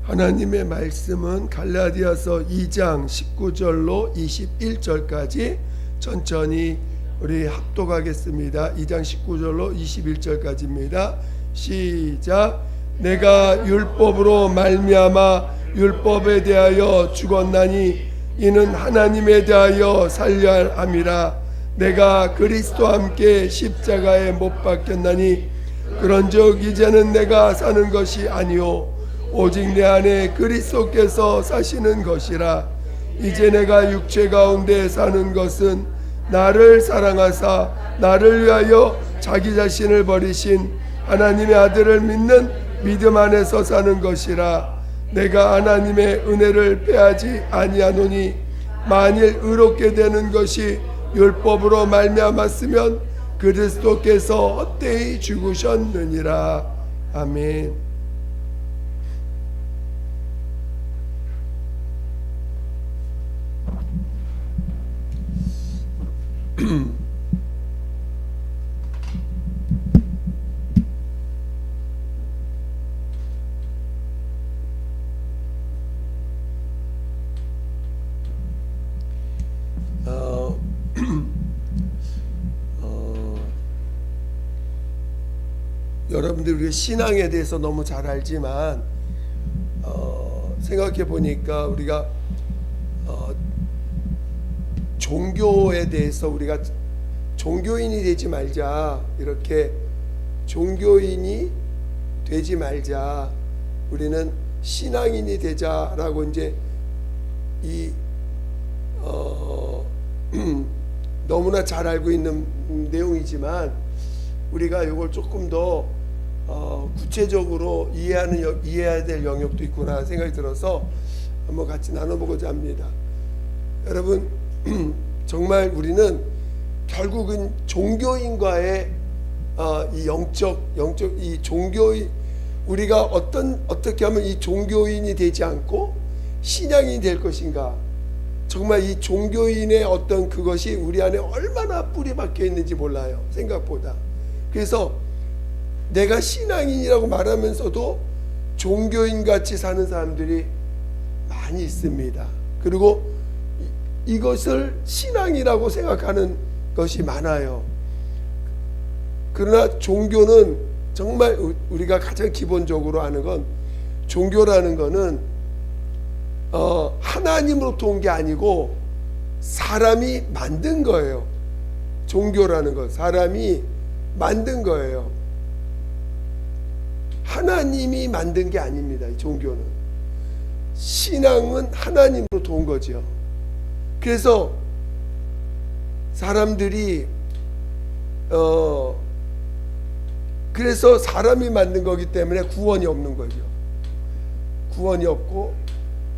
하나님의 말씀은 갈라디아서 2장 19절로 21절까지 천천히 우리 합독하겠습니다. 2장 19절로 21절까지입니다. 시작. 내가 율법으로 말미암아 율법에 대하여 죽었나니 이는 하나님에 대하여 살려야 함이라. 내가 그리스도와 함께 십자가에 못 박혔나니 그런즉 이제는 내가 사는 것이 아니요 오직 내 안에 그리스도께서 사시는 것이라. 이제 내가 육체 가운데 사는 것은 나를 사랑하사 나를 위하여 자기 자신을 버리신 하나님의 아들을 믿는 믿음 안에서 사는 것이라. 내가 하나님의 은혜를 빼앗지 아니하노니 만일 의롭게 되는 것이 율법으로 말미암았으면 그리스도께서 헛되이 죽으셨느니라. 아멘. 여러분들 우리 신앙에 대해서 너무 잘 알지만 생각해 보니까 우리가 종교에 대해서 우리가 종교인이 되지 말자, 이렇게 종교인이 되지 말자, 우리는 신앙인이 되자라고 이제 너무나 잘 알고 있는 내용이지만 우리가 이걸 조금 더 구체적으로 이해해야 될 영역도 있구나 생각이 들어서 한번 같이 나눠보고자 합니다. 여러분, 정말 우리는 결국은 종교인과의 이 영적 이 종교인, 우리가 어떻게 하면 이 종교인이 되지 않고 신앙인이 될 것인가, 정말 이 종교인의 어떤 그것이 우리 안에 얼마나 뿌리 박혀 있는지 몰라요, 생각보다. 그래서 내가 신앙인이라고 말하면서도 종교인같이 사는 사람들이 많이 있습니다. 그리고 이것을 신앙이라고 생각하는 것이 많아요. 그러나 종교는 정말 우리가 가장 기본적으로 아는 건, 종교라는 거는 하나님으로부터 온 게 아니고 사람이 만든 거예요. 종교라는 건 사람이 만든 거예요. 하나님이 만든 게 아닙니다. 종교는. 신앙은 하나님으로부터 온 거죠. 그래서 사람들이 그래서 사람이 만든 거기 때문에 구원이 없는 거죠. 구원이 없고,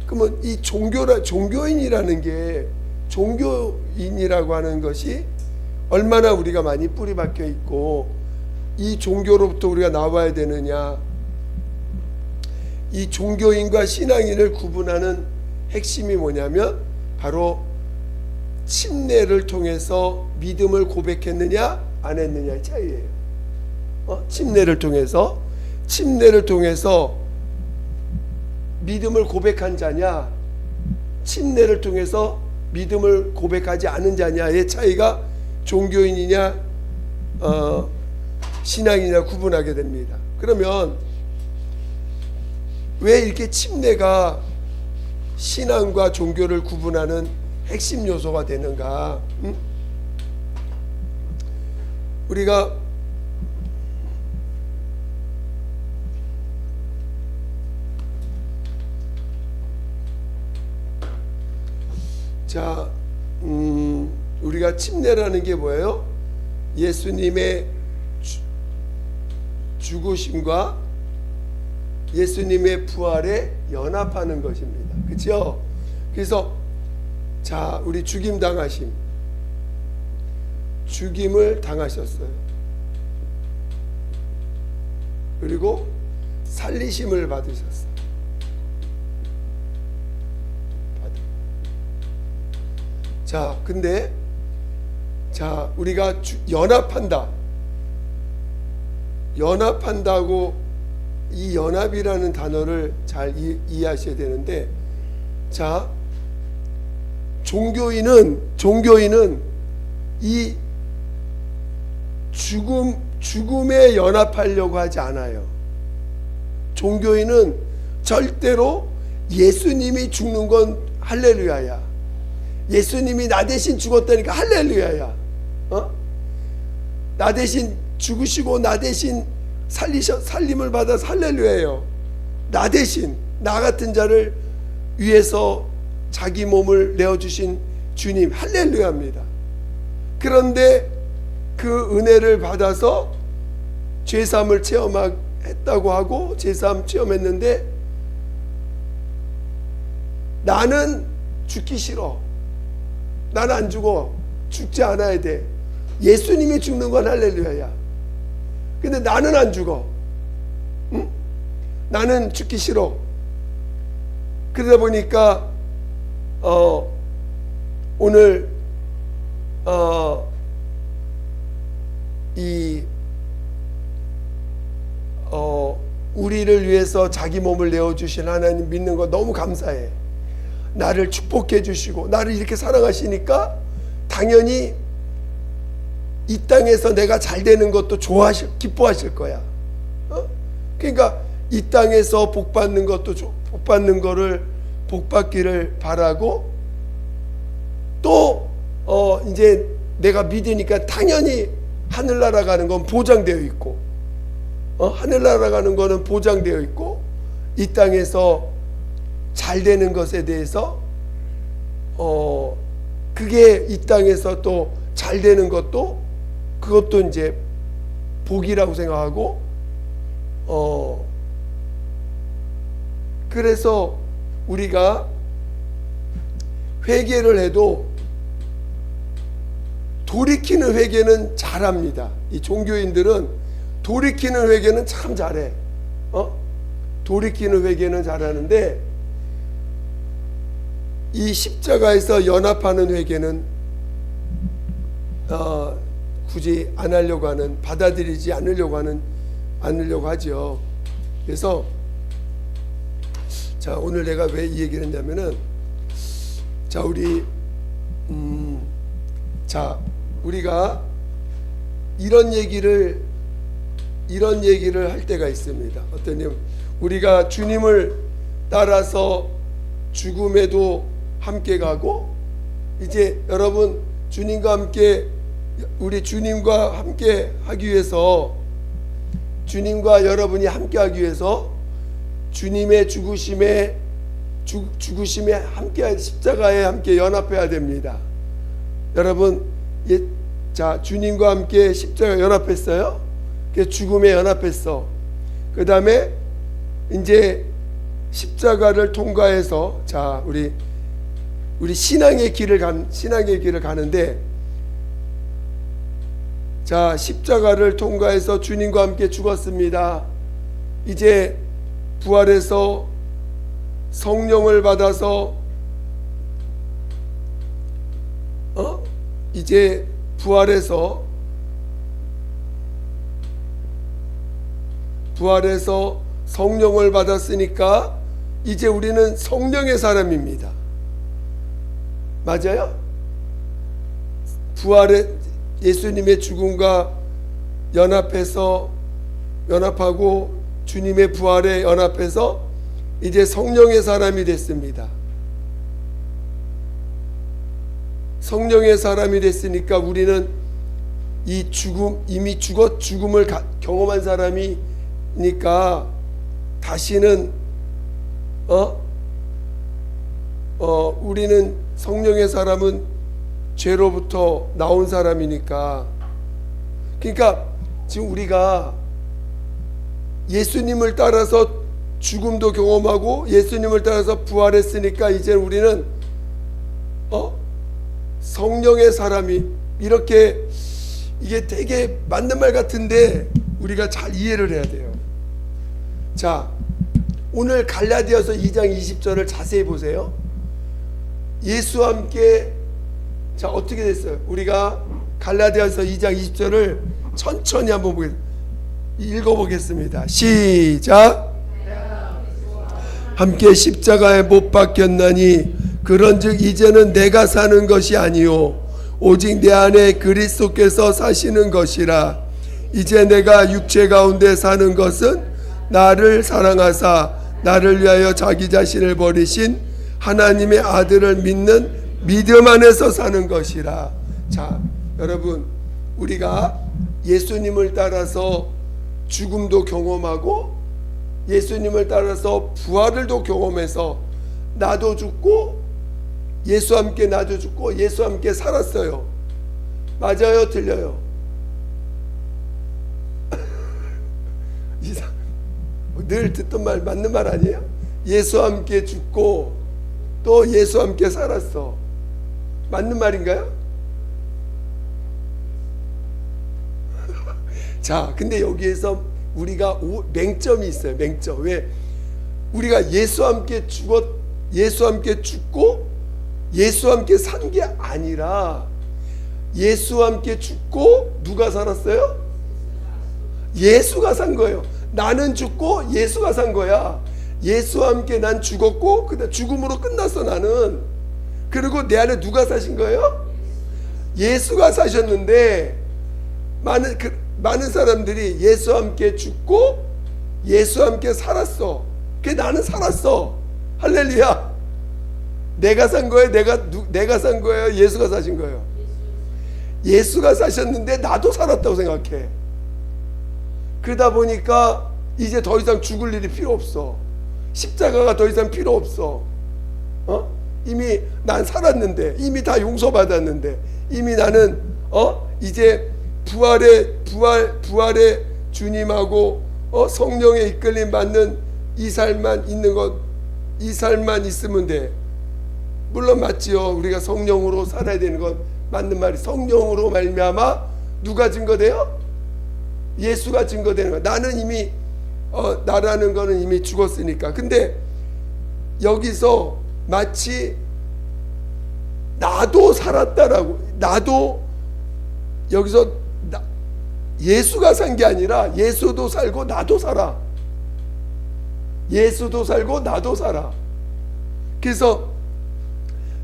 그러면 이 종교인이라는 게, 종교인이라고 하는 것이 얼마나 우리가 많이 뿌리 박혀 있고 이 종교로부터 우리가 나와야 되느냐. 이 종교인과 신앙인을 구분하는 핵심이 뭐냐면 바로 침례를 통해서 믿음을 고백했느냐 안 했느냐의 차이예요. 침례를 통해서 믿음을 고백한 자냐, 침례를 통해서 믿음을 고백하지 않은 자냐의 차이가 종교인이냐 신앙이냐 구분하게 됩니다. 그러면 왜 이렇게 침례가 신앙과 종교를 구분하는 핵심 요소가 되는가? 우리가 우리가 침례라는 게 뭐예요? 예수님의 죽으심과 예수님의 부활에 연합하는 것입니다. 그렇죠? 그래서 우리 죽임을 당하셨어요. 그리고 살리심을 받으셨어요. 근데 우리가 연합한다고 이 연합이라는 단어를 잘 이해하셔야 되는데, 자, 종교인은 이 죽음에 연합하려고 하지 않아요. 종교인은 절대로 예수님이 죽는 건 할렐루야야. 예수님이 나 대신 죽었다니까 할렐루야야. 나 대신 죽으시고 나 대신 살림을 받아서 할렐루야예요. 나 대신 나 같은 자를 위해서 자기 몸을 내어주신 주님 할렐루야입니다. 그런데 그 은혜를 받아서 죄사함을 체험했다고 하고 죄사함 체험했는데 나는 죽기 싫어. 나는 안 죽어. 죽지 않아야 돼. 예수님이 죽는 건 할렐루야야. 근데 나는 안 죽어. 응? 나는 죽기 싫어. 그러다 보니까 오늘 우리를 위해서 자기 몸을 내어주신 하나님 믿는 거 너무 감사해. 나를 축복해 주시고 나를 이렇게 사랑하시니까 당연히 이 땅에서 내가 잘 되는 것도 기뻐하실 거야. 그러니까 이 땅에서 복 받는 것도 복 받는 거를 복 받기를 바라고, 또 이제 내가 믿으니까 당연히 하늘나라 가는 건 보장되어 있고, 하늘나라 가는 거는 보장되어 있고, 이 땅에서 잘 되는 것에 대해서 그게 이 땅에서 또 잘 되는 것도 그것도 이제 복이라고 생각하고, 그래서 우리가 회개를 해도 돌이키는 회개는 잘합니다. 이 종교인들은 돌이키는 회개는 참 잘해. 돌이키는 회개는 잘하는데 이 십자가에서 연합하는 회개는 굳이 안 하려고 하는, 받아들이지 않으려고 하죠. 그래서 자, 오늘 내가 왜 이 얘기를 했냐면은, 자, 우리가 이런 얘기를 할 때가 있습니다. 어떠냐면, 우리가 주님을 따라서 죽음에도 함께 가고, 이제 여러분 우리 주님과 함께 하기 위해서, 주님과 여러분이 함께 하기 위해서 주님의 죽으심에 함께, 십자가에 함께 연합해야 됩니다. 여러분, 자, 주님과 함께 십자가 연합했어요. 죽음에 연합했어. 그 다음에 이제 십자가를 통과해서, 자, 우리 신앙의 길을 가는데, 자, 십자가를 통과해서 주님과 함께 죽었습니다. 이제 부활해서 성령을 받아서 이제 부활해서 성령을 받았으니까 이제 우리는 성령의 사람입니다. 맞아요? 부활에 예수님의 죽음과 연합하고 주님의 부활에 연합해서 이제 성령의 사람이 됐습니다. 성령의 사람이 됐으니까 우리는 이미 죽음을 경험한 사람이니까 다시는 우리는 성령의 사람은 죄로부터 나온 사람이니까, 그러니까 지금 우리가 예수님을 따라서 죽음도 경험하고 예수님을 따라서 부활했으니까 이제 우리는 성령의 사람이, 이렇게 이게 되게 맞는 말 같은데 우리가 잘 이해를 해야 돼요. 자, 오늘 갈라디아서 2장 20절을 자세히 보세요. 예수와 함께, 자, 어떻게 됐어요? 우리가 갈라디아서 2장 20절을 천천히 한번 보겠습니다. 읽어보겠습니다. 시작. 함께 십자가에 못 박혔나니 그런즉 이제는 내가 사는 것이 아니요 오직 내 안에 그리스도께서 사시는 것이라. 이제 내가 육체 가운데 사는 것은 나를 사랑하사 나를 위하여 자기 자신을 버리신 하나님의 아들을 믿는 믿음 안에서 사는 것이라. 자, 여러분, 우리가 예수님을 따라서 죽음도 경험하고 예수님을 따라서 부활을도 경험해서 나도 죽고 예수와 함께 나도 죽고 예수와 함께 살았어요. 맞아요? 틀려요? 늘 듣던 말 맞는 말 아니에요? 예수와 함께 죽고 또 예수와 함께 살았어. 맞는 말인가요? 자, 근데 여기에서 우리가 맹점이 있어요. 맹점. 왜? 우리가 예수와 함께 예수와 함께 죽고 예수와 함께 산 게 아니라 예수와 함께 죽고 누가 살았어요? 예수가 산 거예요. 나는 죽고 예수가 산 거야. 예수와 함께 난 죽었고 그다음 죽음으로 끝났어 나는. 그리고 내 안에 누가 사신 거예요? 예수가 사셨는데 많은 사람들이 예수와 함께 죽고 예수와 함께 살았어. 그게 나는 살았어. 할렐루야. 내가 산 거예요? 내가 산 거예요? 예수가 사신 거예요? 예수가 사셨는데 나도 살았다고 생각해. 그러다 보니까 이제 더 이상 죽을 일이 필요 없어. 십자가가 더 이상 필요 없어. 이미 난 살았는데, 이미 다 용서받았는데, 이미 나는 이제 부활의 주님하고 성령의 이끌림 받는 이 삶만 있는 것, 이 삶만 있으면 돼. 물론 맞지요. 우리가 성령으로 살아야 되는 건 맞는 말이. 성령으로 말미암아 누가 증거돼요? 예수가 증거되는 거야. 나는 이미 나라는 거는 이미 죽었으니까. 근데 여기서 마치 나도 살았다라고, 나도 여기서 예수가 산 게 아니라 예수도 살고 나도 살아. 예수도 살고 나도 살아. 그래서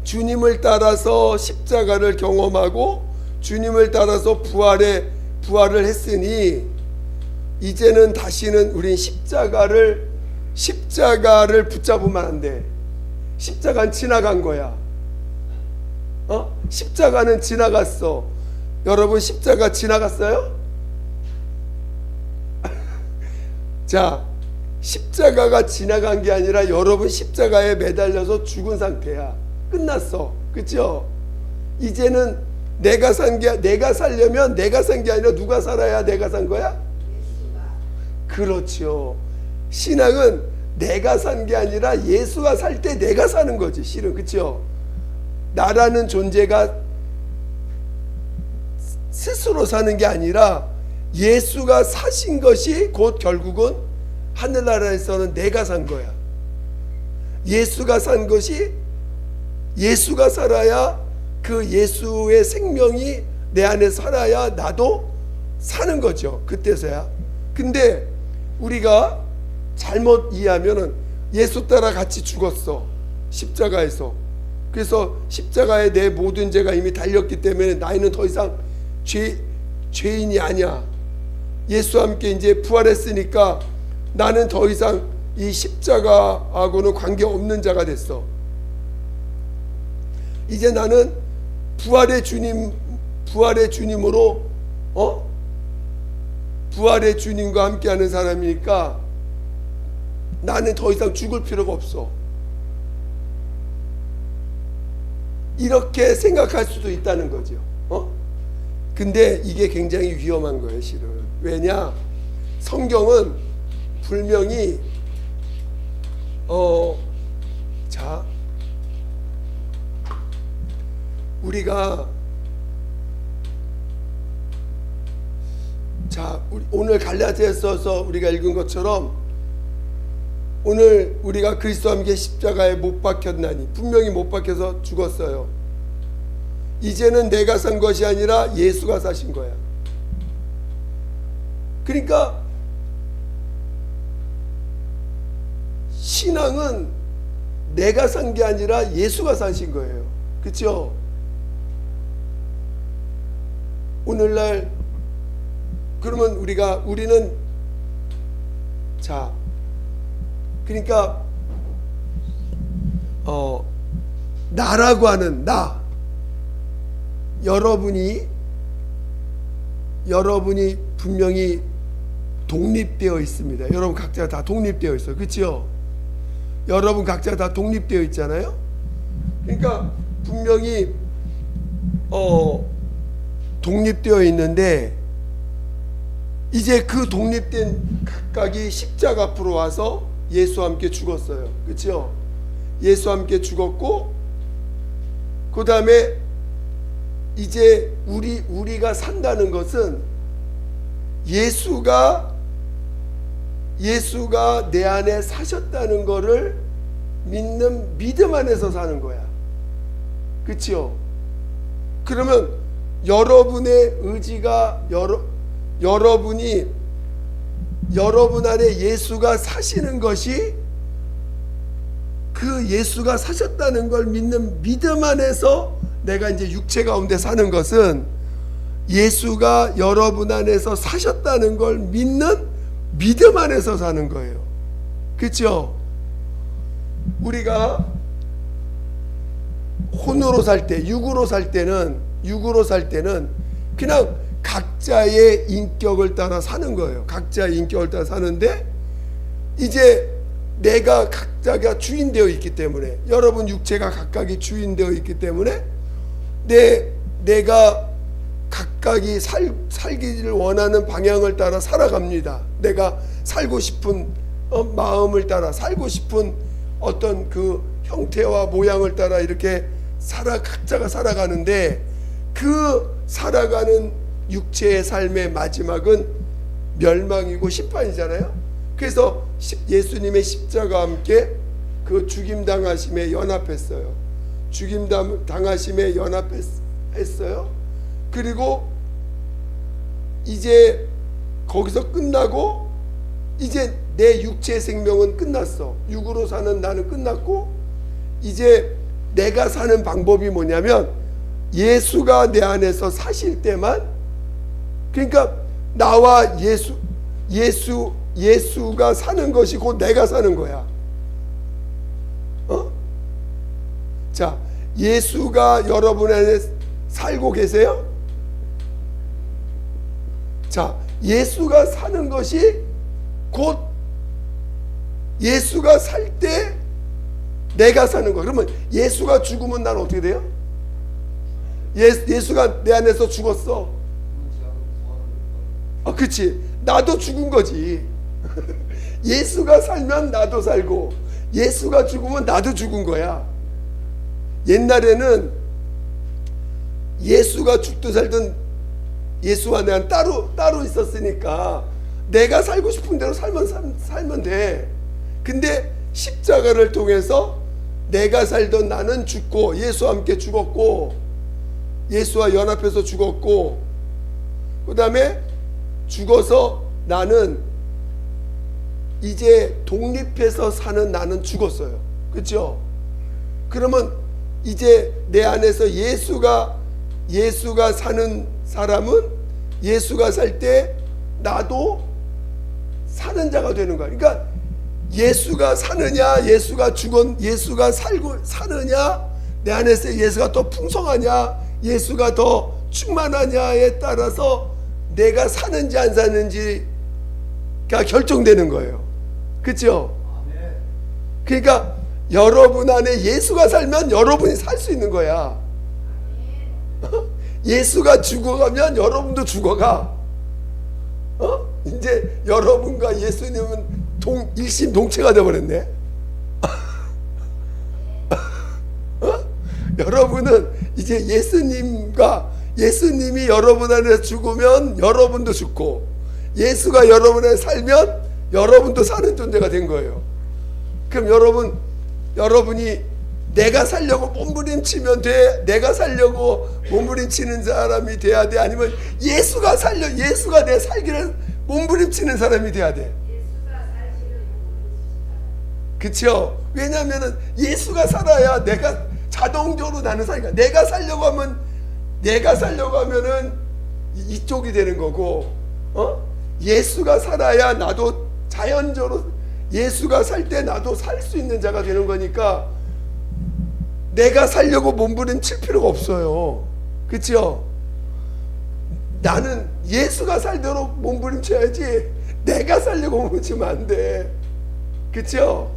주님을 따라서 십자가를 경험하고 주님을 따라서 부활을 했으니 이제는 다시는 우린 십자가를 붙잡으면 안 돼. 십자가는 지나간 거야. 십자가는 지나갔어. 여러분 십자가 지나갔어요? 자, 십자가가 지나간 게 아니라 여러분 십자가에 매달려서 죽은 상태야. 끝났어. 그렇죠? 이제는 내가 살려면 내가 산 게 아니라 누가 살아야 내가 산 거야? 그렇죠. 신앙은 내가 산 게 아니라 예수가 살 때 내가 사는 거지. 실은. 그렇죠? 나라는 존재가 스스로 사는 게 아니라 예수가 사신 것이 곧 결국은 하늘나라에서는 내가 산 거야. 예수가 산 것이 예수가 살아야 그 예수의 생명이 내 안에 살아야 나도 사는 거죠. 그때서야. 근데 우리가 잘못 이해하면은 예수 따라 같이 죽었어. 십자가에서. 그래서 십자가에 내 모든 죄가 이미 달렸기 때문에 나이는 더 이상 죄인이 아니야. 예수와 함께 이제 부활했으니까 나는 더 이상 이 십자가하고는 관계없는 자가 됐어. 이제 나는 부활의 주님으로 부활의 주님과 함께하는 사람이니까 나는 더 이상 죽을 필요가 없어. 이렇게 생각할 수도 있다는 거죠. 근데 이게 굉장히 위험한 거예요, 실은. 왜냐? 성경은 분명히 우리가 오늘 갈라디아서서 우리가 읽은 것처럼 오늘 우리가 그리스도와 함께 십자가에 못 박혔나니, 분명히 못 박혀서 죽었어요. 이제는 내가 산 것이 아니라 예수가 사신 거야. 그러니까 신앙은 내가 산 게 아니라 예수가 사신 거예요. 그렇죠? 오늘날 그러면 우리는 자 그러니까 나라고 하는 나 여러분이 분명히 독립되어 있습니다. 여러분 각자 다 독립되어 있어요. 그렇죠? 여러분 각자 다 독립되어 있잖아요. 그러니까 분명히 독립되어 있는데 이제 그 독립된 각각이 십자가 앞으로 와서 예수와 함께 죽었어요. 그렇죠? 예수와 함께 죽었고 그 다음에 이제 우리가 산다는 것은 예수가 내 안에 사셨다는 것을 믿는 믿음 안에서 사는 거야. 그렇죠? 그러면 여러분의 의지가 여러분 안에 예수가 사시는 것이 그 예수가 사셨다는 걸 믿는 믿음 안에서 내가 이제 육체 가운데 사는 것은 예수가 여러분 안에서 사셨다는 걸 믿는 믿음 안에서 사는 거예요. 그렇죠? 우리가 혼으로 살 때, 육으로 살 때는 그냥 각자의 인격을 따라 사는 거예요. 각자의 인격을 따라 사는데 이제 내가 각자가 주인되어 있기 때문에 여러분 육체가 각각이 주인되어 있기 때문에 내가 각각이 살기를 원하는 방향을 따라 살아갑니다. 내가 살고 싶은 마음을 따라 살고 싶은 어떤 그 형태와 모양을 따라 이렇게 각자가 살아가는데 그 살아가는 육체의 삶의 마지막은 멸망이고 심판이잖아요. 그래서 예수님의 십자가와 함께 그 죽임 당하심에 연합했어요. 죽임 당하심에 연합했어요. 그리고 이제 거기서 끝나고 이제 내 육체의 생명은 끝났어. 육으로 사는 나는 끝났고 이제 내가 사는 방법이 뭐냐면 예수가 내 안에서 사실 때만 그러니까 나와 예수가 사는 것이 곧 내가 사는 거야. 자, 예수가 여러분 안에 살고 계세요? 자, 예수가 사는 것이 곧 예수가 살 때 내가 사는 거야. 그러면 예수가 죽으면 난 어떻게 돼요? 예수가 내 안에서 죽었어. 그치. 나도 죽은 거지. 예수가 살면 나도 살고 예수가 죽으면 나도 죽은 거야. 옛날에는 예수가 죽든 살든 예수와 내가 따로 있었으니까 내가 살고 싶은 대로 살면 돼. 근데 십자가를 통해서 내가 살던 나는 죽고 예수와 함께 죽었고 예수와 연합해서 죽었고 그 다음에 죽어서 나는 이제 독립해서 사는 나는 죽었어요. 그렇죠? 그러면 이제 내 안에서 예수가 사는 사람은 예수가 살 때 나도 사는 자가 되는 거야. 그러니까 예수가 사느냐 예수가 살고 사느냐 내 안에서 예수가 더 풍성하냐 예수가 더 충만하냐에 따라서 내가 사는지 안 사는지가 결정되는 거예요. 그렇죠? 그러니까 여러분 안에 예수가 살면 여러분이 살 수 있는 거야. 예수가 죽어가면 여러분도 죽어가. 이제 여러분과 예수님은 일심동체가 되어버렸네. 여러분은 이제 예수님이 여러분 안에 죽으면 여러분도 죽고 예수가 여러분 안에 살면 여러분도 사는 존재가 된 거예요. 그럼 여러분이 내가 살려고 몸부림치면 돼? 내가 살려고 몸부림치는 사람이 돼야 돼? 아니면 예수가 내 살기를 몸부림치는 사람이 돼야 돼? 그쵸? 왜냐하면은 예수가 살아야 내가 자동적으로 나는 사니까. 내가 살려고 하면은 이쪽이 되는 거고, 예수가 살아야 나도 자연적으로 예수가 살 때 나도 살 수 있는 자가 되는 거니까 내가 살려고 몸부림칠 필요가 없어요. 그쵸? 나는 예수가 살도록 몸부림쳐야지 내가 살려고 몸부림치면 안 돼. 그쵸?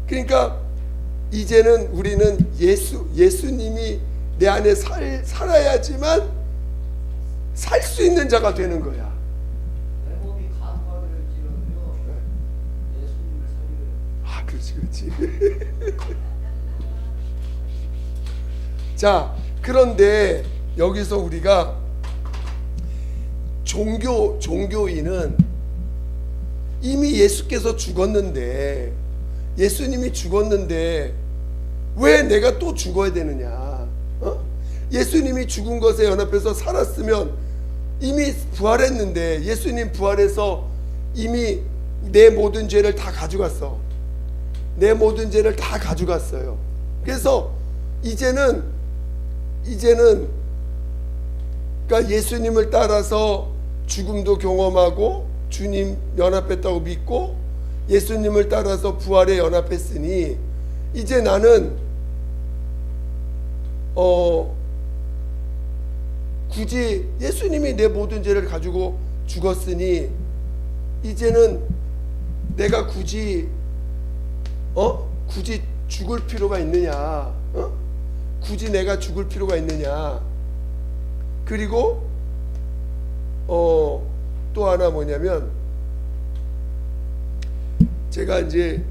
그러니까 이제는 우리는 예수님이 내 안에 살아야지만 살 수 있는 자가 되는 거야. 내 몸이 간과될지라도요 예수님을 살려요. 그렇지. 자, 그런데 여기서 우리가 종교인은 이미 예수께서 죽었는데, 예수님이 죽었는데 왜 내가 또 죽어야 되느냐? 예수님이 죽은 것에 연합해서 살았으면 이미 부활했는데, 예수님 부활해서 이미 내 모든 죄를 다 가져갔어. 내 모든 죄를 다 가져갔어요. 그래서 이제는 그러니까 예수님을 따라서 죽음도 경험하고 주님 연합했다고 믿고 예수님을 따라서 부활에 연합했으니 이제 나는 굳이 예수님이 내 모든 죄를 가지고 죽었으니 이제는 내가 굳이 죽을 필요가 있느냐? 굳이 내가 죽을 필요가 있느냐? 그리고 또 하나 뭐냐면, 제가 이제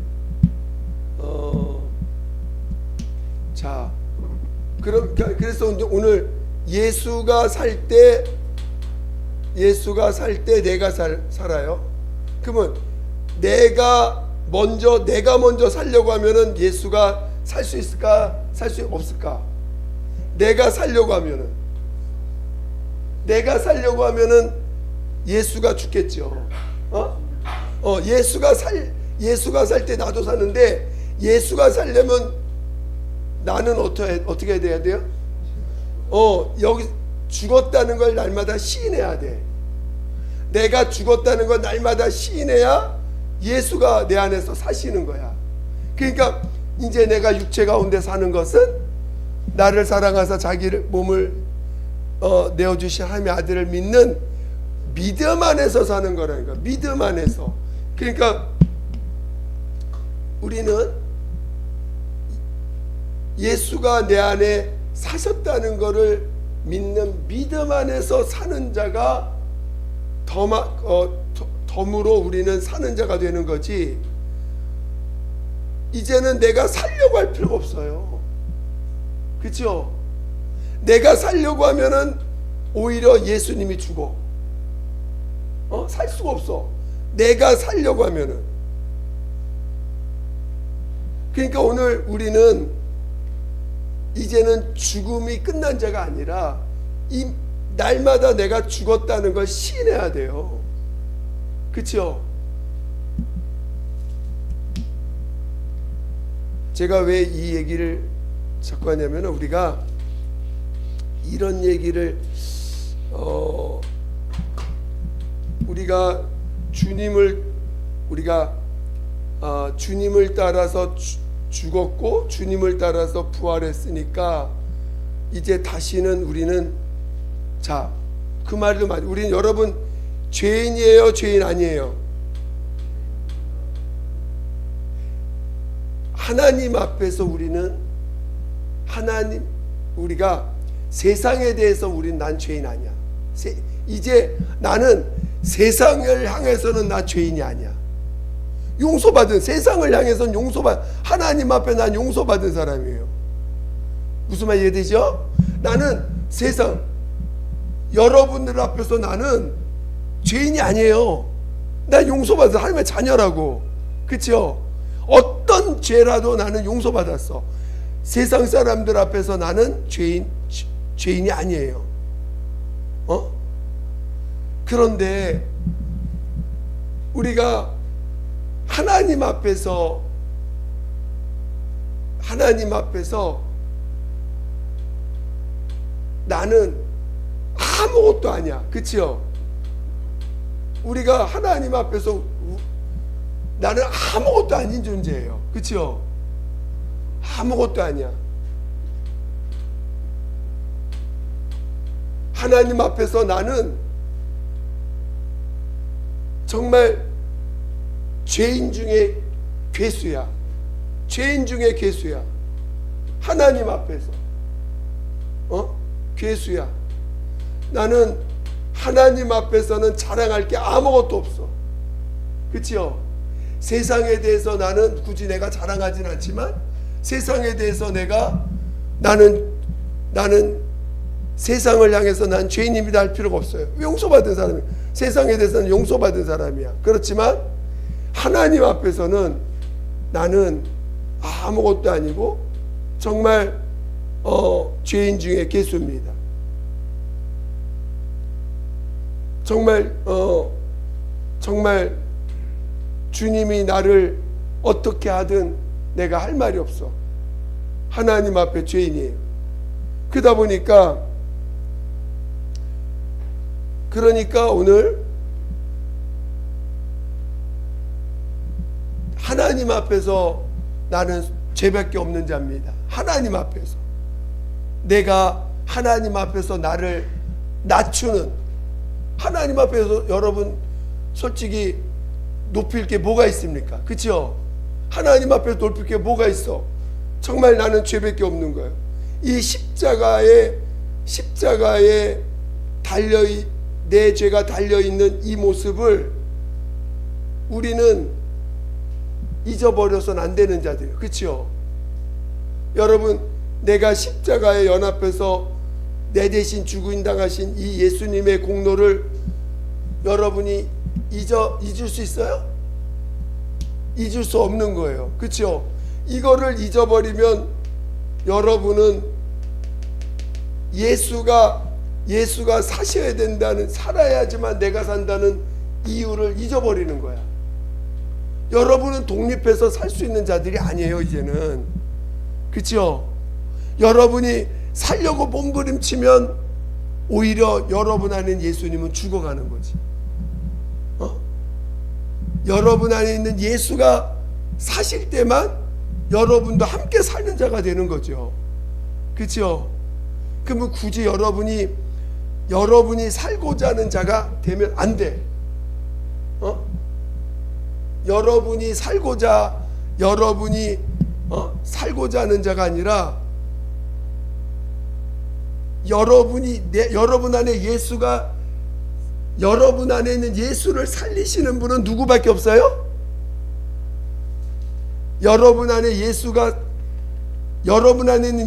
그래서 오늘 예수가 살 때 내가 살아요. 그러면 내가 먼저 살려고 하면은 예수가 살 수 있을까? 살 수 없을까? 내가 살려고 하면은 예수가 죽겠죠. 예수가 살 때 나도 사는데, 예수가 살려면 나는 어떻게 해야 돼요? 여기 죽었다는 걸 날마다 시인해야 돼. 내가 죽었다는 걸 날마다 시인해야 예수가 내 안에서 사시는 거야. 그러니까 이제 내가 육체 가운데 사는 것은 나를 사랑하사 자기를 몸을 내어주신 하나님의 아들을 믿는 믿음 안에서 사는 거라니까. 믿음 안에서. 그러니까 우리는 예수가 내 안에 사셨다는 것을 믿는 믿음 안에서 사는 자가 덤으로 우리는 사는 자가 되는 거지. 이제는 내가 살려고 할 필요가 없어요. 그렇죠? 내가 살려고 하면은 오히려 예수님이 죽어. 살 수가 없어. 내가 살려고 하면은. 그러니까 오늘 우리는 이제는 죽음이 끝난 자가 아니라 이 날마다 내가 죽었다는 걸 시인해야 돼요. 그렇죠? 제가 왜 이 얘기를 자꾸 하냐면, 우리가 이런 얘기를 우리가 주님을 따라서 죽었고 주님을 따라서 부활했으니까 이제 다시는 우리는, 자, 그 말도 맞아요. 우리는, 여러분, 죄인이에요, 죄인 아니에요? 하나님 앞에서 우리가 세상에 대해서 난 죄인 아니야. 이제 나는 세상을 향해서는 나 죄인이 아니야. 세상을 향해서는 하나님 앞에 난 용서받은 사람이에요. 무슨 말 이해되죠? 나는 여러분들 앞에서 나는 죄인이 아니에요. 난 용서받은 하나님의 자녀라고. 그렇죠? 어떤 죄라도 나는 용서받았어. 세상 사람들 앞에서 나는 죄인이 아니에요. 그런데 우리가 하나님 앞에서 나는 아무것도 아니야. 그치요? 우리가 하나님 앞에서 나는 아무것도 아닌 존재예요. 그치요? 아무것도 아니야. 하나님 앞에서 나는 정말 죄인 중에 괴수야. 죄인 중에 괴수야. 하나님 앞에서 괴수야. 나는 하나님 앞에서는 자랑할 게 아무것도 없어. 그치요? 세상에 대해서 나는 굳이 내가 자랑하진 않지만 세상에 대해서 나는 세상을 향해서 난 죄인입니다 할 필요가 없어요. 용서받은 사람이야. 세상에 대해서는 용서받은 사람이야. 그렇지만 하나님 앞에서는 나는 아무것도 아니고 정말 죄인 중에 괴수입니다. 정말 주님이 나를 어떻게 하든 내가 할 말이 없어. 하나님 앞에 죄인이에요. 그러니까 오늘 하나님 앞에서 나는 죄밖에 없는 자입니다. 하나님 앞에서 내가 하나님 앞에서 나를 낮추는, 하나님 앞에서 여러분 솔직히 높일 게 뭐가 있습니까? 그렇죠? 하나님 앞에서 높일 게 뭐가 있어? 정말 나는 죄밖에 없는 거예요. 이 십자가에 내 죄가 달려있는 이 모습을 우리는 잊어버려서는 안 되는 자들이에요. 그렇죠? 여러분, 내가 십자가에 연합해서 내 대신 죽임당하신 이 예수님의 공로를 여러분이 잊을 수 있어요? 잊을 수 없는 거예요. 그렇죠? 이거를 잊어버리면 여러분은 예수가 사셔야 된다는, 살아야지만 내가 산다는 이유를 잊어버리는 거야. 여러분은 독립해서 살 수 있는 자들이 아니에요, 이제는. 그렇죠? 여러분이 살려고 몸부림치면 오히려 여러분 안에 예수님은 죽어가는 거지. 여러분 안에 있는 예수가 사실 때만 여러분도 함께 사는 자가 되는 거죠. 그렇죠? 그러면 굳이 여러분이 살고자 하는 자가 되면 안 돼. 여러분이 살고자 하는 자가 아니라 여러분 안에 여러분 안에 있는 예수를 살리시는 분은 누구밖에 없어요? 여러분 안에 있는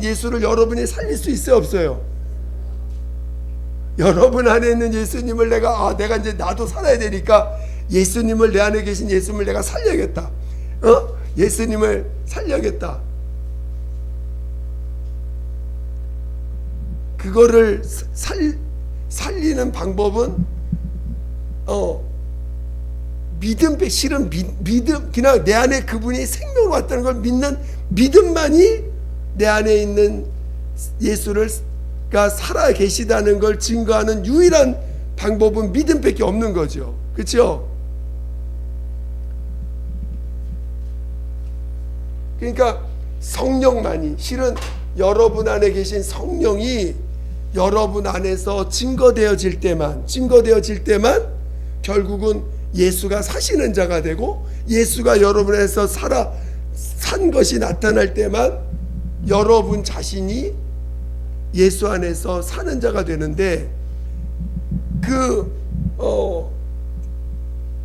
예수를 여러분이 살릴 수 있어요, 없어요? 여러분 안에 있는 예수님을 내가 이제 나도 살아야 되니까 예수님을, 내 안에 계신 예수님을 내가 살려야겠다. 예수님을 살려야겠다. 그거를 살리는 방법은 실은 믿음, 그냥 내 안에 그분이 생명으로 왔다는 걸 믿는 믿음만이 내 안에 있는 예수가 살아 계시다는 걸 증거하는 유일한 방법은 믿음밖에 없는 거죠. 그렇죠? 그러니까 성령만이, 실은 여러분 안에 계신 성령이 여러분 안에서 증거되어질 때만 결국은 예수가 사시는 자가 되고, 예수가 여러분 안에서 산 것이 나타날 때만 여러분 자신이 예수 안에서 사는 자가 되는데,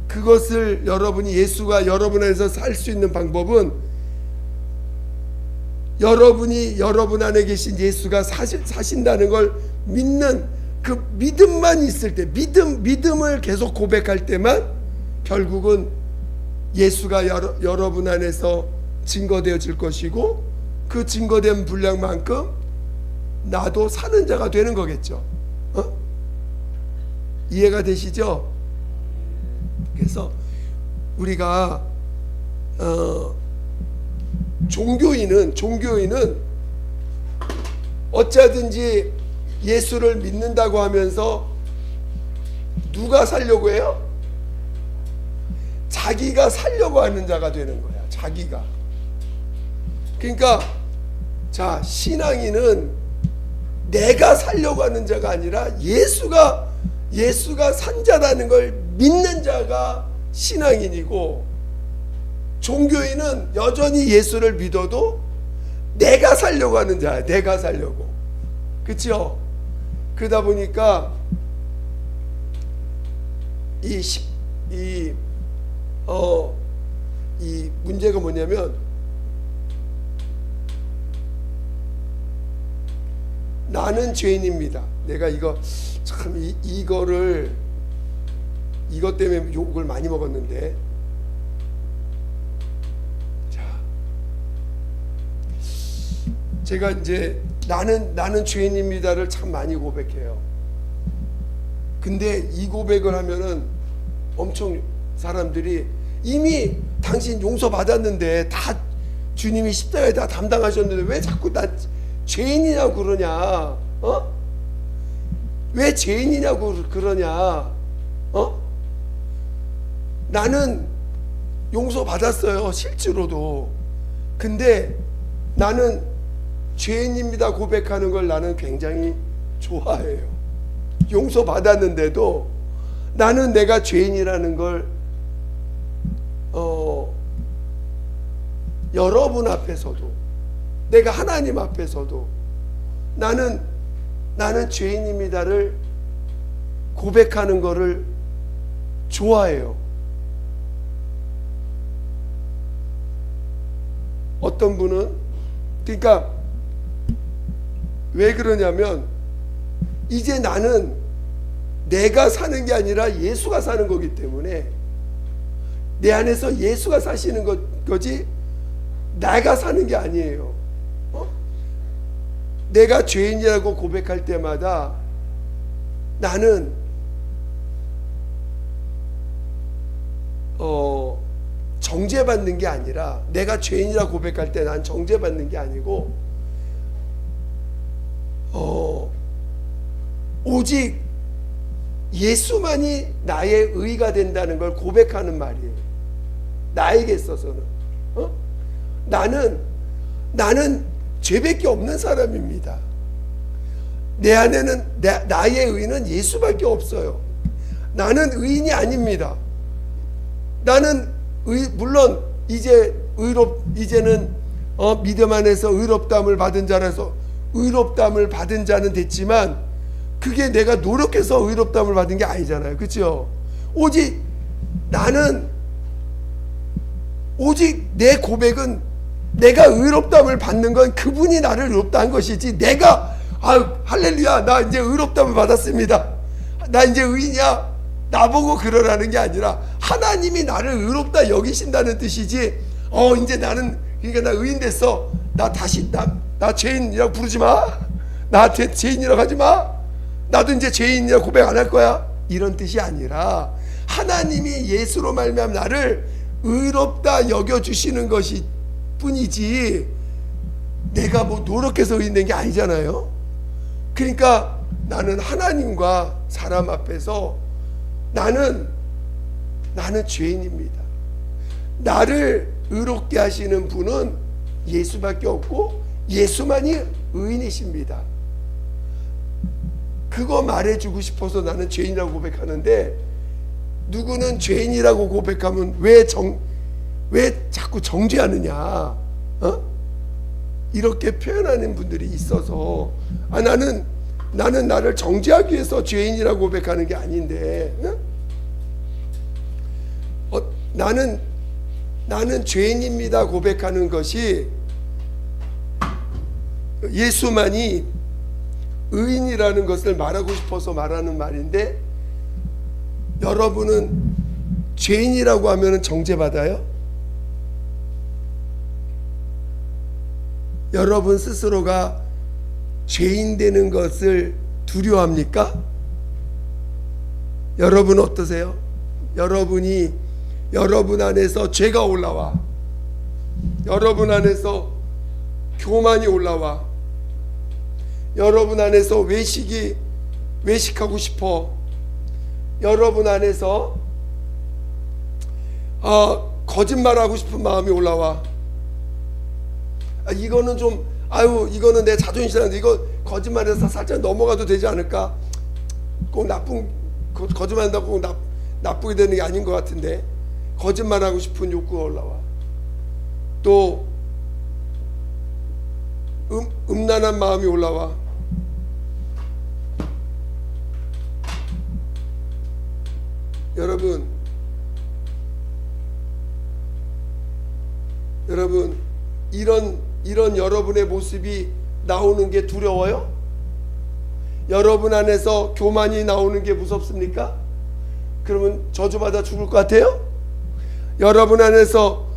그것을 여러분이 예수가 여러분 안에서 살 수 있는 방법은 여러분이 여러분 안에 계신 예수가 사신다는 걸 믿는 그 믿음만 있을 때, 믿음을 계속 고백할 때만 결국은 예수가 여러분 안에서 증거되어질 것이고, 그 증거된 분량만큼 나도 사는 자가 되는 거겠죠. 이해가 되시죠? 그래서 우리가 종교인은 어쩌든지 예수를 믿는다고 하면서 누가 살려고 해요? 자기가 살려고 하는 자가 되는 거야. 자기가. 그러니까 자, 신앙인은 내가 살려고 하는 자가 아니라 예수가 산 자라는 걸 믿는 자가 신앙인이고, 종교인은 여전히 예수를 믿어도 내가 살려고 하는 자야. 내가 살려고. 그렇죠? 그러다 보니까 이 문제가 뭐냐면, 나는 죄인입니다. 내가 이것 때문에 욕을 많이 먹었는데, 자, 제가 이제 나는 죄인입니다를 참 많이 고백해요. 근데 이 고백을 하면은 엄청 사람들이, 이미 당신 용서 받았는데, 다 주님이 십자가에 다 담당하셨는데 왜 자꾸 나 죄인이냐고 그러냐? 왜 죄인이냐고 그러냐? 나는 용서 받았어요, 실제로도. 근데 나는 죄인입니다 고백하는 걸 나는 굉장히 좋아해요. 용서 받았는데도 나는 내가 죄인이라는 걸 여러분 앞에서도, 내가 하나님 앞에서도 나는 죄인입니다를 고백하는 거를 좋아해요. 어떤 분은, 그러니까 왜 그러냐면, 이제 나는 내가 사는 게 아니라 예수가 사는 거기 때문에, 내 안에서 예수가 사시는 거지 내가 사는 게 아니에요. 내가 죄인이라고 고백할 때마다 나는 정죄받는 게 아니라, 내가 죄인이라고 고백할 때 난 정죄받는 게 아니고 오직 예수만이 나의 의가 된다는 걸 고백하는 말이에요. 나에게 있어서는 나는 죄밖에 없는 사람입니다. 내 안에는 나의 의는 예수밖에 없어요. 나는 의인이 아닙니다. 나는 물론 이제는 믿음 안에서 의롭다함을 받은 자라서 의롭다함을 받은 자는 됐지만, 그게 내가 노력해서 의롭다함을 받은 게 아니잖아요. 그렇죠? 오직 내 고백은, 내가 의롭다함을 받는 건 그분이 나를 의롭다 한 것이지, 내가 할렐루야 나 이제 의롭다함을 받았습니다, 나 이제 의인이야, 나보고 그러라는 게 아니라 하나님이 나를 의롭다 여기신다는 뜻이지, 이제 나는, 그러니까 나 의인 됐어, 나 다시 나 죄인이라고 부르지 마, 나한테 죄인이라고 하지 마, 나도 이제 죄인이라고 고백 안 할 거야, 이런 뜻이 아니라 하나님이 예수로 말미암아 나를 의롭다 여겨주시는 것이 뿐이지, 내가 뭐 노력해서 의인된 게 아니잖아요. 그러니까 나는 하나님과 사람 앞에서 나는 죄인입니다. 나를 의롭게 하시는 분은 예수밖에 없고 예수만이 의인이십니다. 그거 말해주고 싶어서 나는 죄인이라고 고백하는데, 누구는 죄인이라고 고백하면 왜 자꾸 정죄하느냐, 이렇게 표현하는 분들이 있어서, 나는 나를 정죄하기 위해서 죄인이라고 고백하는 게 아닌데, 나는 죄인입니다 고백하는 것이 예수만이 의인이라는 것을 말하고 싶어서 말하는 말인데, 여러분은 죄인이라고 하면 정죄받아요? 여러분 스스로가 죄인 되는 것을 두려워합니까? 여러분 어떠세요? 여러분 안에서 죄가 올라와, 여러분 안에서 교만이 올라와. 여러분 안에서 외식하고 싶어. 여러분 안에서 거짓말하고 싶은 마음이 올라와. 이거는 좀 이거는 내 자존심 상한데 이거 거짓말해서 살짝 넘어가도 되지 않을까? 꼭 거짓말한다고 꼭 나쁘게 되는 게 아닌 것 같은데 거짓말하고 싶은 욕구가 올라와. 또 음란한 마음이 올라와. 여러분 이런 여러분의 모습이 나오는 게 두려워요? 여러분 안에서 교만이 나오는 게 무섭습니까? 그러면 저주받아 죽을 것 같아요? 여러분 안에서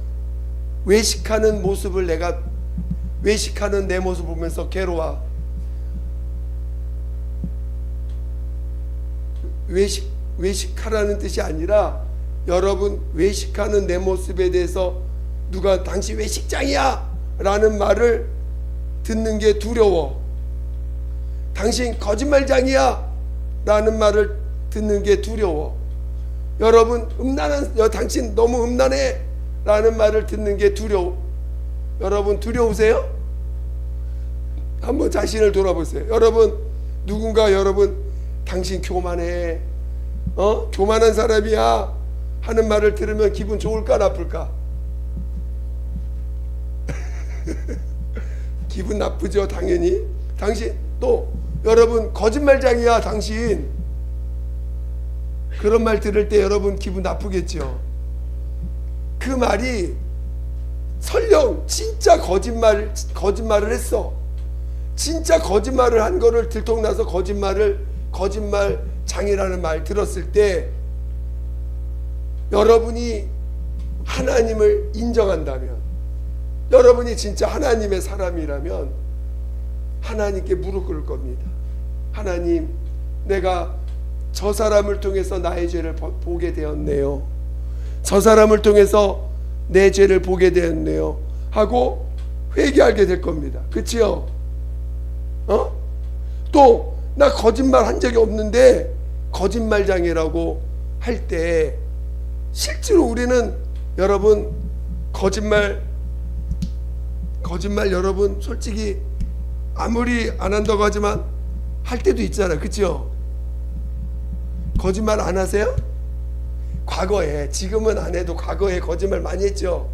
외식하는 내 모습 보면서 괴로워. 외식하라는 뜻이 아니라 여러분 외식하는 내 모습에 대해서 누가 당신 외식장이야 라는 말을 듣는 게 두려워. 당신 거짓말장이야 라는 말을 듣는 게 두려워. 여러분 당신 너무 음란해 라는 말을 듣는 게 두려워. 여러분 두려우세요? 한번 자신을 돌아보세요. 여러분 당신 교만해, 교만한 사람이야 하는 말을 들으면 기분 좋을까 나쁠까? 기분 나쁘죠. 당연히. 당신 또 여러분 거짓말장이야 당신, 그런 말 들을 때 여러분 기분 나쁘겠죠. 그 말이 설령 진짜 거짓말을 했어. 진짜 거짓말을 한 거를 들통나서 거짓말장이라는 말 들었을 때 여러분이 하나님을 인정한다면, 여러분이 진짜 하나님의 사람이라면 하나님께 무릎 꿇을 겁니다. 하나님, 내가 저 사람을 통해서 나의 죄를 보게 되었네요. 저 사람을 통해서 내 죄를 보게 되었네요 하고 회개하게 될 겁니다. 그치요? 또 나 거짓말 한 적이 없는데 거짓말장이라고 할 때 실제로 우리는 여러분 거짓말 여러분 솔직히 아무리 안 한다고 하지만 할 때도 있잖아요. 그치요? 거짓말 안 하세요? 과거에, 지금은 안 해도 과거에 거짓말 많이 했죠.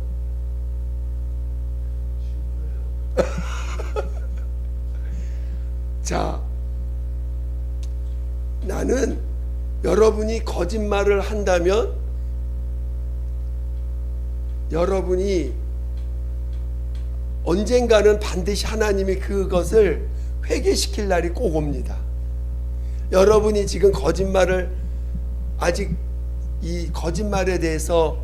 자, 나는 여러분이 거짓말을 한다면 여러분이 언젠가는 반드시 하나님이 그것을 회개시킬 날이 꼭 옵니다. 여러분이 지금 거짓말을 아직 이 거짓말에 대해서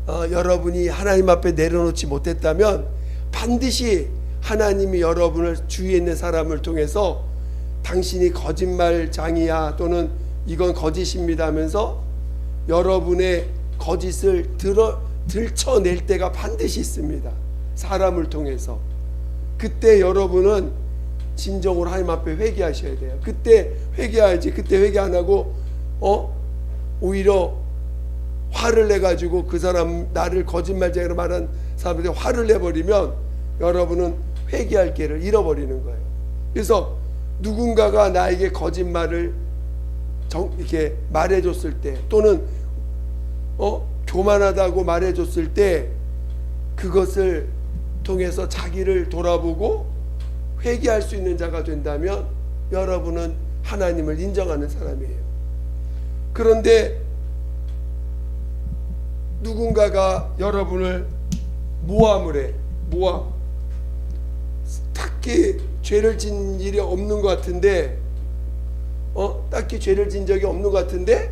여러분이 하나님 앞에 내려놓지 못했다면 반드시 하나님이 여러분을 주위에 있는 사람을 통해서 당신이 거짓말장이야 또는 이건 거짓입니다 하면서 여러분의 거짓을 들춰낼 때가 반드시 있습니다. 사람을 통해서. 그때 여러분은 진정으로 하나님 앞에 회개하셔야 돼요. 그때 회개해야지. 그때 회개 안 하고 오히려 화를 내가지고 그 사람 나를 거짓말쟁이로 말한 사람들이 화를 내버리면 여러분은 회개할 기회를 잃어버리는 거예요. 그래서 누군가가 나에게 거짓말을 이렇게 말해줬을 때 또는 교만하다고 말해줬을 때 그것을 통해서 자기를 돌아보고 회개할 수 있는 자가 된다면 여러분은 하나님을 인정하는 사람이에요. 그런데 누군가가 여러분을 모함을 해. 딱히 죄를 진 일이 없는 것 같은데 딱히 죄를 진 적이 없는 것 같은데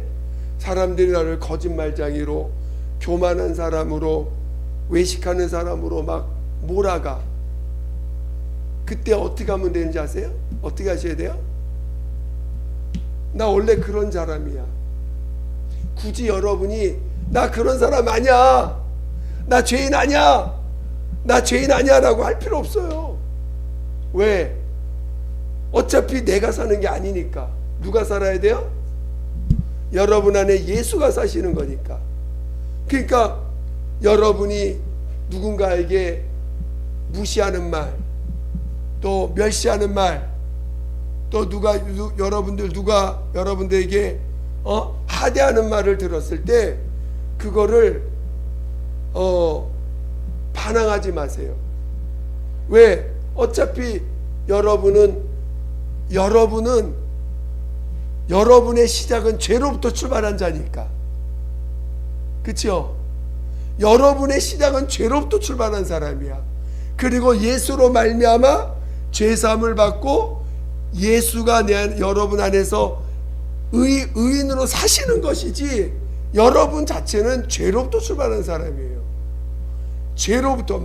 사람들이 나를 거짓말장이로, 교만한 사람으로, 외식하는 사람으로 막 몰아가. 그때 어떻게 하면 되는지 아세요? 어떻게 하셔야 돼요? 나 원래 그런 사람이야. 굳이 여러분이 나 그런 사람 아니야, 나 죄인 아니야 나 죄인 아니야 라고 할 필요 없어요. 왜? 어차피 내가 사는 게 아니니까. 누가 살아야 돼요? 여러분 안에 예수가 사시는 거니까. 그러니까 여러분이 누군가에게 무시하는 말, 또 멸시하는 말, 또 누가 여러분들에게 하대하는 말을 들었을 때 그거를 반항하지 마세요. 왜? 어차피 여러분은 여러분의 시작은 죄로부터 출발한 자니까. 그렇죠? 여러분의 시작은 죄로부터 출발한 사람이야. 그리고 예수로 말미암아 죄사함을 받고 예수가 여러분 안에서 의인으로 사시는 것이지, 여러분 자체는 죄로부터 출발한 사람이에요. 죄로부터,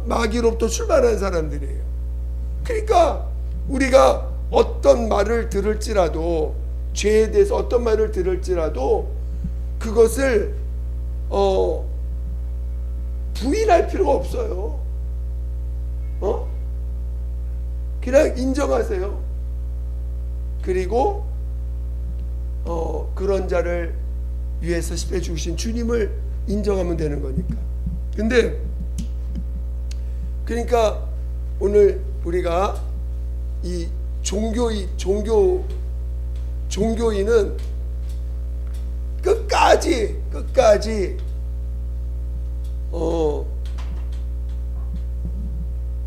마귀로부터 출발한 사람들이에요. 그러니까 우리가 어떤 말을 들을지라도, 죄에 대해서 어떤 말을 들을지라도 그것을 부인할 필요가 없어요. 그냥 인정하세요. 그리고 그런 자를 위해서 십배 죽으신 주님을 인정하면 되는 거니까. 근데 그러니까 오늘 우리가 이 종교인은 끝까지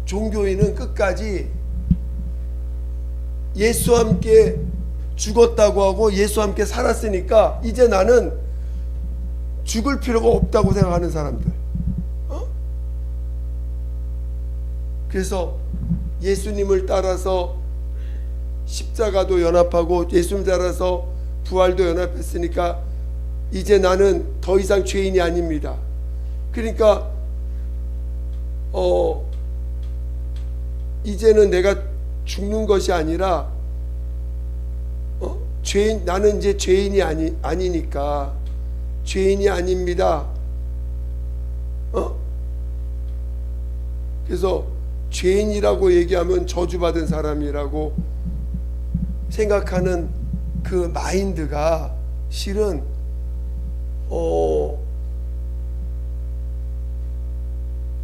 종교인은 끝까지 예수와 함께 죽었다고 하고 예수와 함께 살았으니까 이제 나는 죽을 필요가 없다고 생각하는 사람들. 그래서 예수님을 따라서 십자가도 연합하고 예수님 따라서 부활도 연합했으니까 이제 나는 더 이상 죄인이 아닙니다. 그러니까 이제는 내가 죽는 것이 아니라 나는 이제 죄인이 아니니까 죄인이 아닙니다. 그래서 죄인이라고 얘기하면 저주받은 사람이라고 생각하는 그 마인드가 실은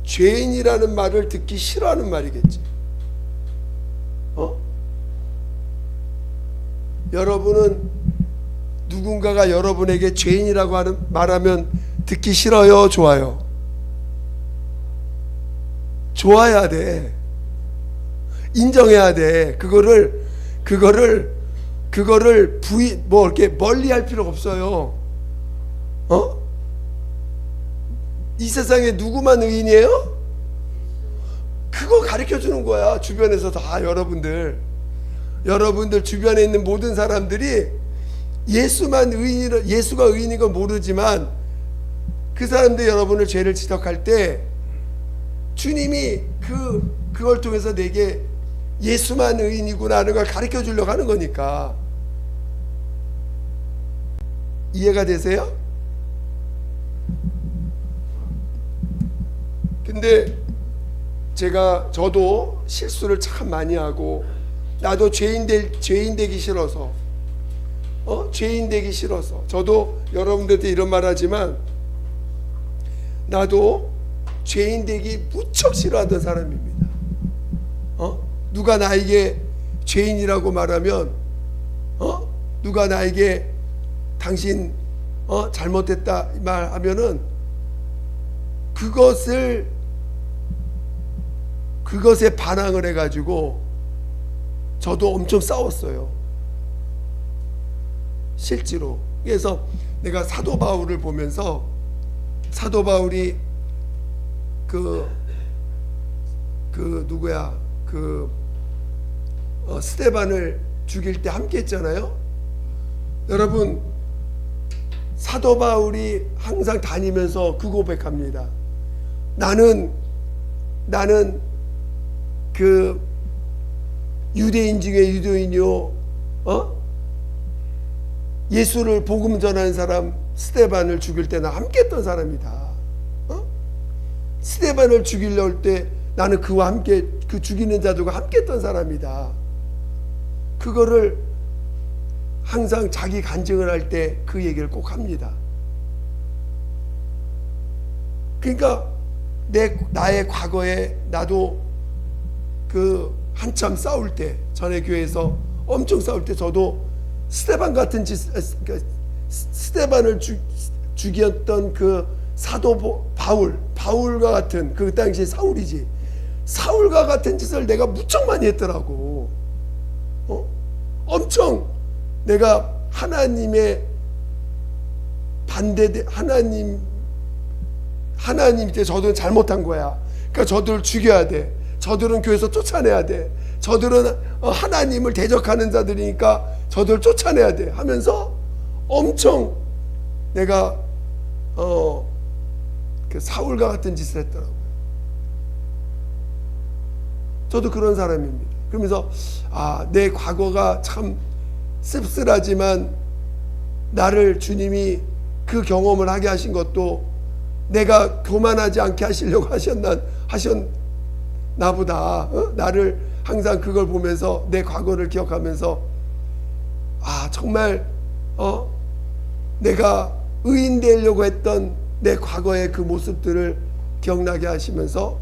죄인이라는 말을 듣기 싫어하는 말이겠지. 여러분은 누군가가 여러분에게 죄인이라고 말하면 듣기 싫어요? 좋아요? 좋아야 돼. 인정해야 돼. 그거를 이렇게 멀리할 필요가 없어요. 이 세상에 누구만 의인이에요? 그거 가르쳐 주는 거야. 주변에서 다 여러분들 주변에 있는 모든 사람들이 예수가 의인인 건 모르지만 그 사람들 여러분을 죄를 지적할 때 주님이 그걸 통해서 내게 예수만 의인이구나 하는 걸 가르쳐 주려고 하는 거니까. 이해가 되세요? 근데 저도 실수를 참 많이 하고, 나도 죄인 되기 싫어서 저도 여러분들한테 이런 말 하지만 나도 죄인 되기 무척 싫어하던 사람입니다. 누가 나에게 죄인이라고 말하면 누가 나에게 당신 잘못됐다 말하면은 그것에 반항을 해가지고 저도 엄청 싸웠어요. 실제로. 그래서 내가 사도 바울을 보면서, 사도 바울이 스데반을 죽일 때 함께 했잖아요. 여러분, 사도 바울이 항상 다니면서 그 고백합니다. 나는 그 유대인 중에 유대인이요, 예수를 복음 전하는 사람 스데반을 죽일 때 나 함께 했던 사람이다. 스데반을 죽이려 할 때 나는 그와 함께, 그 죽이는 자들과 함께 했던 사람이다. 그거를 항상 자기 간증을 할 때 그 얘기를 꼭 합니다. 그러니까 나의 과거에 나도 그 한참 싸울 때, 전에 교회에서 엄청 싸울 때 저도 스데반 같은 스데반을 죽였던 그 사도 바울과 같은, 그 당시에 사울이지, 사울과 같은 짓을 내가 무척 많이 했더라고. 엄청 내가 하나님의 하나님 때 저들은 잘못한 거야. 그러니까 저들을 죽여야 돼. 저들은 교회에서 쫓아내야 돼. 저들은 하나님을 대적하는 자들이니까 저들을 쫓아내야 돼 하면서 엄청 내가 그 사울과 같은 짓을 했더라고요. 저도 그런 사람입니다. 그러면서 내 과거가 참 씁쓸하지만 나를 주님이 그 경험을 하게 하신 것도 내가 교만하지 않게 하시려고 하셨나 보다. 나를 항상 그걸 보면서 내 과거를 기억하면서 정말 내가 의인 되려고 했던 내 과거의 그 모습들을 기억나게 하시면서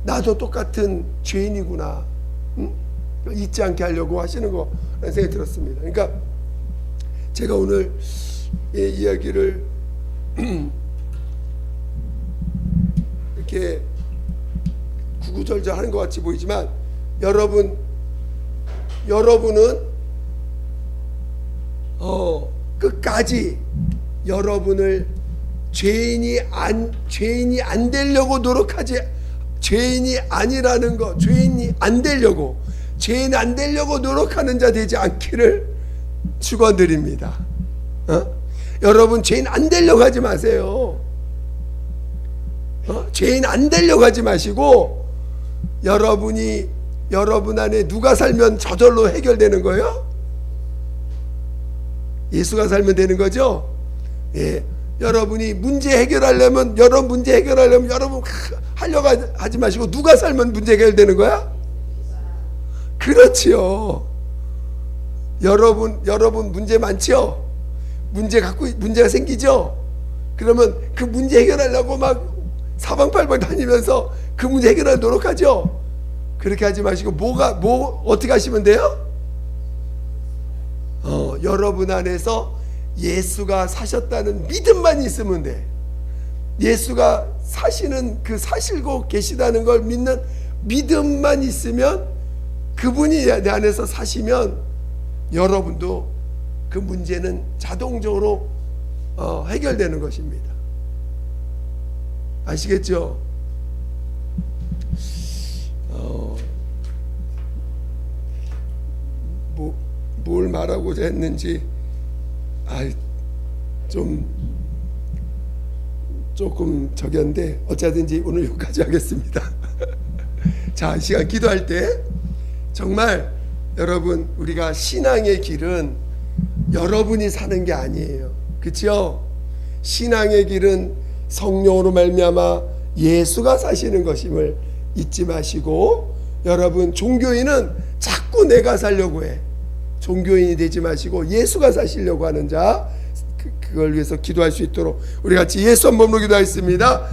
나도 똑같은 죄인이구나, 잊지 않게 하려고 하시는 거라는 생각이 들었습니다. 그러니까 제가 오늘 이 이야기를 이렇게 구구절절 하는 것 같이 보이지만 여러분은 끝까지 여러분을 죄인이 안 되려고 노력하지, 죄인이 아니라는 거, 죄인이 안 되려고 노력하는 자 되지 않기를 축원드립니다. 여러분 죄인 안 되려고 하지 마세요. 죄인 안 되려고 하지 마시고 여러분 안에 누가 살면 저절로 해결되는 거예요? 예수가 살면 되는 거죠? 예. 여러분이 문제 해결하려면 여러분 하려고 하지 마시고 누가 살면 문제 해결되는 거야? 그렇지요. 여러분 문제 많죠? 문제가 생기죠? 그러면 그 문제 해결하려고 막 사방팔방 다니면서 그 문제 해결하려 노력하죠? 그렇게 하지 마시고 어떻게 하시면 돼요? 여러분 안에서 예수가 사셨다는 믿음만 있으면 돼. 예수가 사시는 그 사실고 계시다는 걸 믿는 믿음만 있으면, 그분이 내 안에서 사시면 여러분도 그 문제는 자동적으로 해결되는 것입니다. 아시겠죠? 뭘 말하고자 했는지 조금 저기한데 어쩌든지 오늘 여기까지 하겠습니다. 자, 이 시간 기도할 때 정말 여러분, 우리가 신앙의 길은 여러분이 사는 게 아니에요. 그렇죠? 신앙의 길은 성령으로 말미암아 예수가 사시는 것임을 잊지 마시고, 여러분 종교인은 자꾸 내가 살려고 해. 종교인이 되지 마시고 예수가 사시려고 하는 자, 그걸 위해서 기도할 수 있도록 우리 같이 예수 한 번으로 기도하겠습니다.